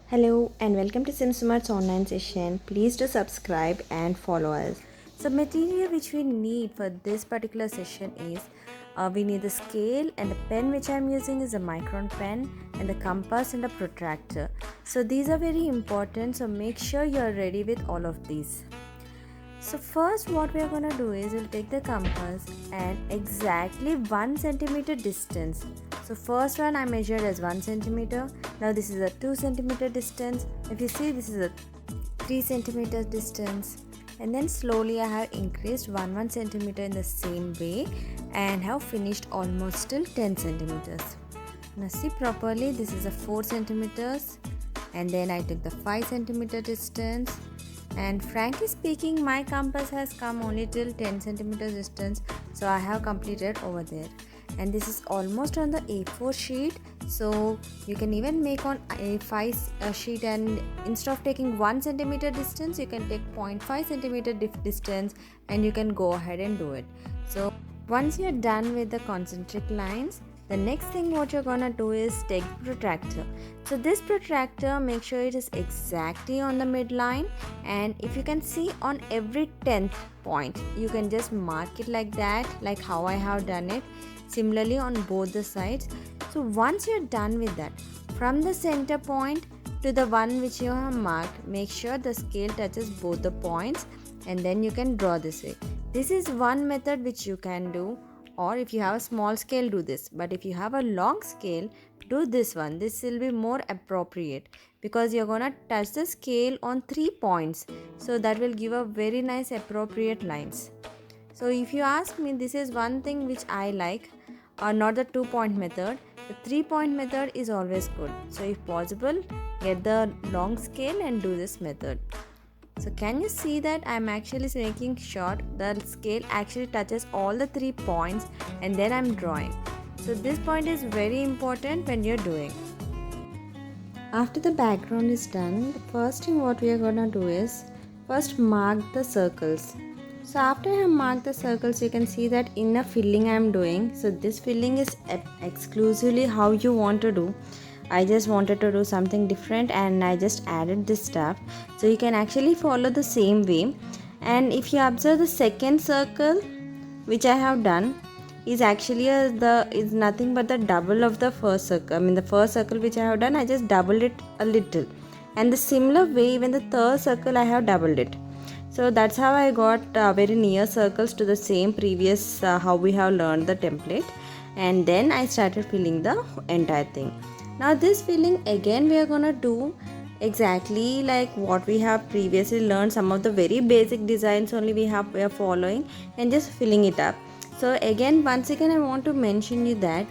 Hello and welcome to SimSmart's online session. Please do subscribe and follow us. So material which we need for this particular session is we need the scale, and the pen which I am using is a micron pen, and the compass and a protractor. So these are very important, so make sure you are ready with all of these. So first what we are going to do is we'll take the compass and exactly 1 centimeter distance. So first one I measured as 1 centimeter. Now this is a 2 centimeter distance. If you see, this is a 3 centimeter distance. And then slowly I have increased 1 centimeter in the same way and have finished almost till 10 centimeters. Now see properly, this is a 4 centimeters. And then I took the 5 centimeter distance. And frankly speaking, my compass has come only till 10 centimeters distance, so I have completed over there. And this is almost on the A4 sheet, so you can even make on A5 sheet, and instead of taking 1 centimeter distance, you can take 0.5 centimeter distance, and you can go ahead and do it. So once you're done with the concentric lines, the next thing what you're gonna do is take protractor. So this protractor, make sure it is exactly on the midline, and if you can see on every 10th point, you can just mark it like that, like how I have done it. Similarly on both the sides. So once you're done with that, from the center point to the one which you have marked, make sure the scale touches both the points, and then you can draw this way. This is one method which you can do, or if you have a small scale, do this. But if you have a long scale, do this one. This will be more appropriate because you're gonna touch the scale on 3 points, so that will give a very nice appropriate lines. So if you ask me, this is one thing which I like, or not the 2-point method. The 3-point method is always good. So if possible, get the long scale and do this method. So can you see that I'm actually making sure the scale actually touches all the 3 points, and then I'm drawing. So this point is very important when you're doing. After the background is done, the first thing what we are gonna do is first mark the circles. So after I have marked the circles, you can see that inner filling I am doing. So this filling is exclusively how you want to do. I just wanted to do something different, and I just added this stuff. So you can actually follow the same way. And if you observe the second circle which I have done is actually is nothing but the double of the first circle. The first circle which I have done, I just doubled it a little. And the similar way, even the third circle I have doubled it. So that's how I got very near circles to the same previous how we have learned the template. And then I started filling the entire thing. Now this filling again we are gonna do exactly like what we have previously learned. Some of the very basic designs only we are following and just filling it up. So again, once again I want to mention you that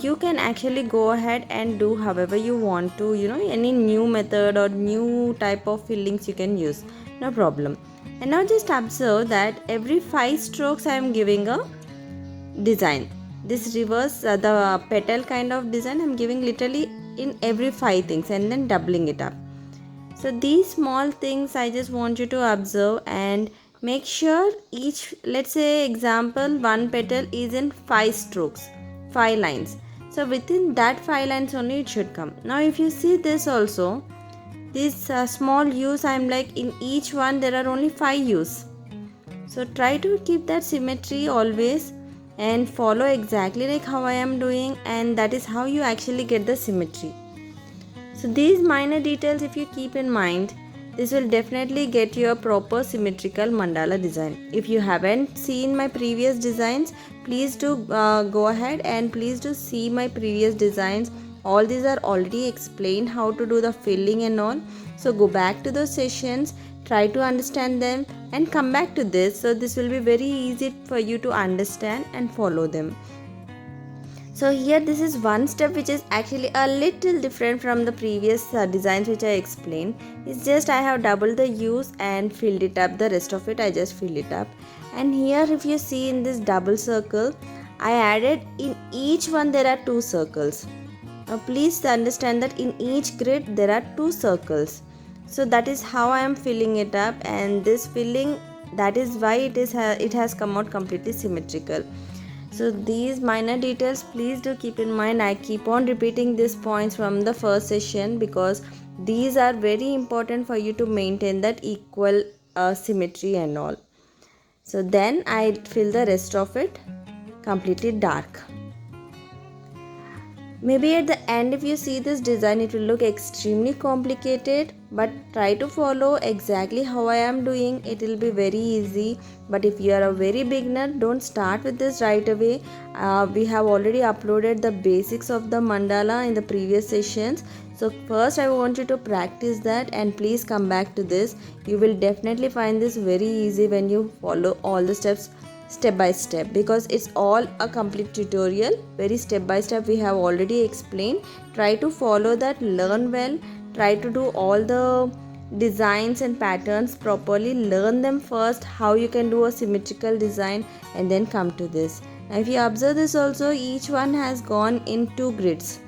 you can actually go ahead and do however you want to, any new method or new type of fillings you can use, no problem. And now just observe that every 5 strokes I am giving a design. This reverse the petal kind of design I'm giving literally in every 5 things, and then doubling it up. So these small things I just want you to observe and make sure each, let's say example, one petal is in 5 strokes, 5 lines. So within that 5 lines only it should come. Now if you see this also, this small U's, I'm like in each one there are only 5 U's. So try to keep that symmetry always and follow exactly like how I am doing, and that is how you actually get the symmetry. So these minor details if you keep in mind, this will definitely get you a proper symmetrical mandala design. If you haven't seen my previous designs, please do go ahead and please do see my previous designs. All these are already explained how to do the filling and all. So go back to those sessions, try to understand them and come back to this. So this will be very easy for you to understand and follow them. So here this is one step which is actually a little different from the previous designs which I explained. It's just I have doubled the U's and filled it up. The rest of it I just filled it up. And here if you see in this double circle, I added in each one there are 2 circles. Now please understand that in each grid there are 2 circles. So that is how I am filling it up, and this filling, that is why it has come out completely symmetrical. So these minor details please do keep in mind. I keep on repeating these points from the first session because These are very important for you to maintain that equal symmetry and all. So then I fill the rest of it completely dark. Maybe at the end, if you see this design, it will look extremely complicated, but try to follow exactly how I am doing. It will be very easy. But if you are a very beginner, don't start with this right away. We have already uploaded the basics of the mandala in the previous sessions. So first I want you to practice that, and please come back to this. You will definitely find this very easy when you follow all the steps step by step, because it's all a complete tutorial, very step by step we have already explained. Try to follow that, learn well, try to do all the designs and patterns properly, learn them first, how you can do a symmetrical design, and then come to this. Now if you observe this also, each one has gone in 2 grids,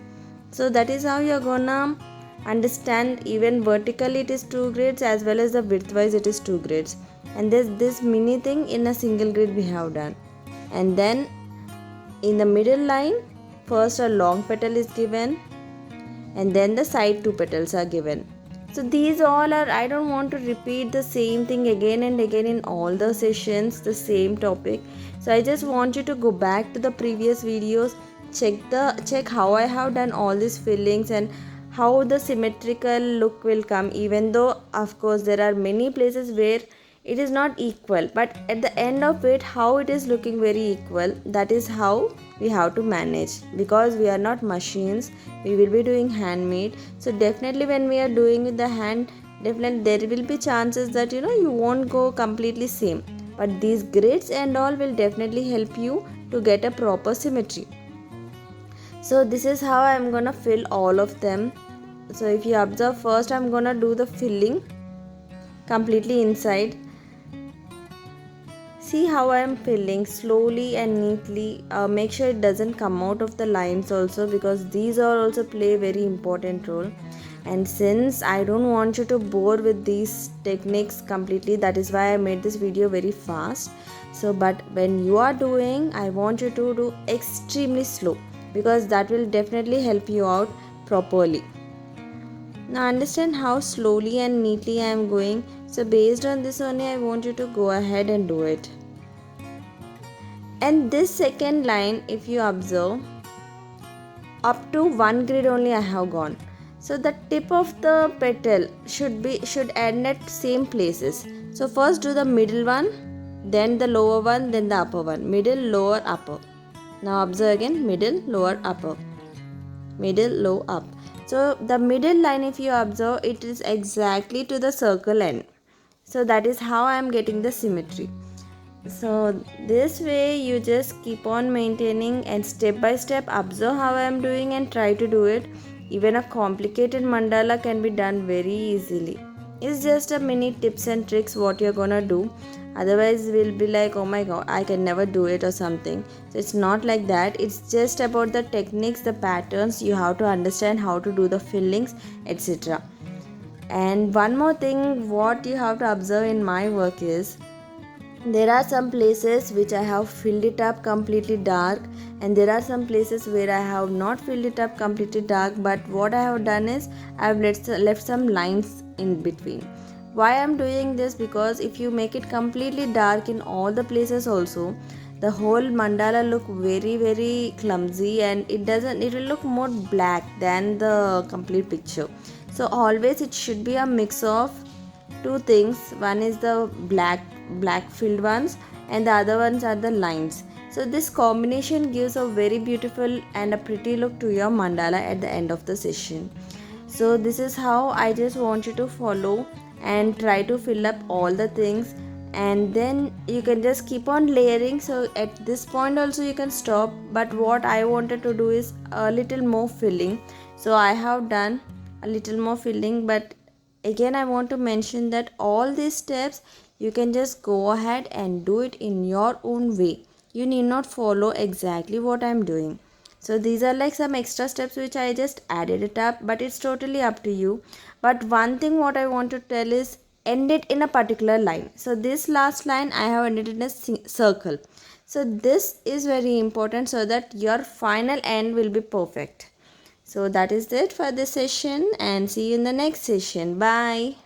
so that is how you're gonna understand. Even vertically it is 2 grids, as well as the widthwise it is 2 grids, and this mini thing in a single grid we have done. And then in the middle line, first a long petal is given, and then the side 2 petals are given. So these all are, I don't want to repeat the same thing again and again in all the sessions, the same topic. So I just want you to go back to the previous videos, check how I have done all these fillings and how the symmetrical look will come. Even though of course there are many places where it is not equal, but at the end of it, how it is looking very equal, that is how we have to manage, because we are not machines, we will be doing handmade. So definitely when we are doing with the hand, definitely there will be chances that you won't go completely same, but these grids and all will definitely help you to get a proper symmetry. So this is how I am gonna fill all of them. So if you observe, first I am gonna do the filling completely inside. See how I am filling slowly and neatly. Make sure it doesn't come out of the lines also, because these are also play very important role. And since I don't want you to bore with these techniques completely, that is why I made this video very fast. So but when you are doing, I want you to do extremely slow, because that will definitely help you out properly. Now understand how slowly and neatly I am going. So based on this only, I want you to go ahead and do it. And this second line, if you observe, up to 1 grid only I have gone. So the tip of the petal should end at same places. So first do the middle one, then the lower one, then the upper one. Middle, lower, upper. Now observe again, middle, lower, upper. Middle, low, up. So the middle line, if you observe, it is exactly to the circle end. So that is how I am getting the symmetry. So this way you just keep on maintaining, and step by step observe how I am doing and try to do it. Even a complicated mandala can be done very easily. It's just a mini tips and tricks what you're gonna do. Otherwise we'll be like, oh my god, I can never do it or something. So it's not like that. It's just about the techniques, the patterns. You have to understand how to do the fillings, etc. And one more thing what you have to observe in my work is, there are some places which I have filled it up completely dark, and there are some places where I have not filled it up completely dark, but what I have done is I have left some lines in between. Why I am doing this? Because if you make it completely dark in all the places also, the whole mandala look very clumsy, and it will look more black than the complete picture. So always it should be a mix of two things. One is the black filled ones, and the other ones are the lines. So this combination gives a very beautiful and a pretty look to your mandala at the end of the session. So this is how I just want you to follow and try to fill up all the things, and then you can just keep on layering. So at this point also you can stop, but what I wanted to do is a little more filling. So I have done a little more filling, but again I want to mention that all these steps you can just go ahead and do it in your own way. You need not follow exactly what I'm doing. So these are like some extra steps which I just added it up, but it's totally up to you. But one thing what I want to tell is, end it in a particular line. So this last line I have ended in a circle. So this is very important, so that your final end will be perfect. So that is it for this session, and see you in the next session. Bye.